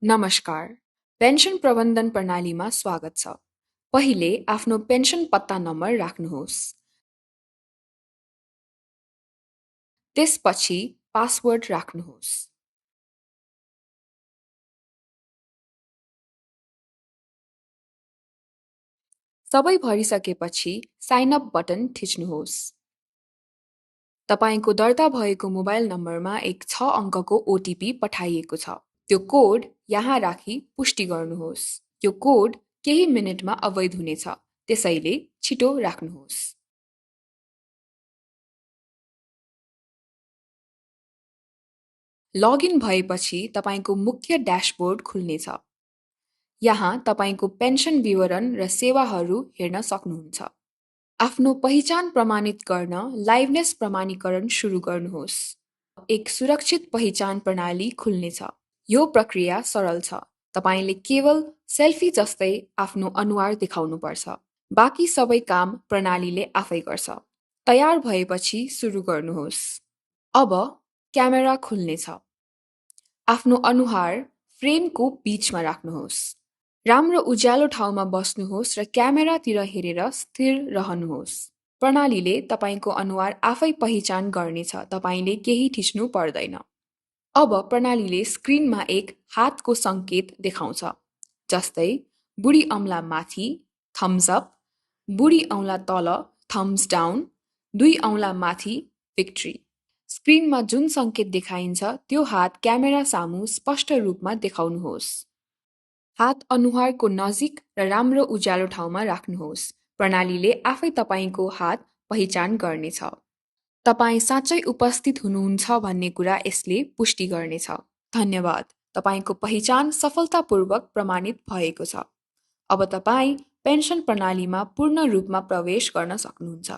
नमस्कार, पेन्सन प्रबन्धन प्रणालीमा स्वागत छ। पहिले आफ्नो पेन्सन पत्ता नम्बर राख्नुहोस्। त्यसपछि पासवर्ड राख्नुहोस्। सबै भरिसकेपछि साइन अप बटन थिच्नुहोस्। तपाईँको दर्ता भएको मोबाइल नम्बरमा एक 6 अङ्कको ओटिपी पठाइएको छ। त्यो कोड यहाँ राखी पुष्टि गर्नुहोस्। यो कोड केही मिनेटमा अवैध हुनेछ, त्यसैले छिटो राख्नुहोस्। लगइन भएपछि तपाईँको मुख्य ड्यासबोर्ड खुल्नेछ। यहाँ तपाईँको पेन्सन विवरण र सेवाहरू हेर्न सक्नुहुन्छ। आफ्नो पहिचान प्रमाणित गर्न लाइभनेस प्रमाणीकरण सुरु गर्नुहोस्। एक सुरक्षित पहिचान प्रणाली खुल्नेछ। यो प्रक्रिया सरल छ। तपाईँले केवल सेल्फी जस्तै आफ्नो अनुहार देखाउनुपर्छ। बाँकी सबै काम प्रणालीले आफै गर्छ। तयार भएपछि सुरु गर्नुहोस्। अब क्यामेरा खुल्नेछ। आफ्नो अनुहार फ्रेमको बीचमा राख्नुहोस्। राम्रो उज्यालो ठाउँमा बस्नुहोस् र क्यामेरातिर हेरेर स्थिर रहनुहोस्। प्रणालीले तपाईँको अनुहार आफै पहिचान गर्नेछ, तपाईँले केही थिच्नु पर्दैन। अब प्रणालीले स्क्रिनमा एक हातको सङ्केत देखाउँछ, जस्तै बुढी औँला माथि थम्स अप, बुढी औँला तल थम्स डाउन, 2 औँला माथि भिक्ट्री। स्क्रिनमा जुन सङ्केत देखाइन्छ त्यो हात क्यामेरा सामु स्पष्ट रूपमा देखाउनुहोस्। हात अनुहारको नजिक र राम्रो उज्यालो ठाउँमा राख्नुहोस्। प्रणालीले आफै तपाईँको हात पहिचान गर्नेछ। तपाईँ साँच्चै उपस्थित हुनुहुन्छ भन्ने कुरा यसले पुष्टि गर्नेछ। धन्यवाद, तपाईँको पहिचान सफलतापूर्वक प्रमाणित भएको छ। अब तपाईँ पेन्सन प्रणालीमा पूर्ण रूपमा प्रवेश गर्न सक्नुहुन्छ।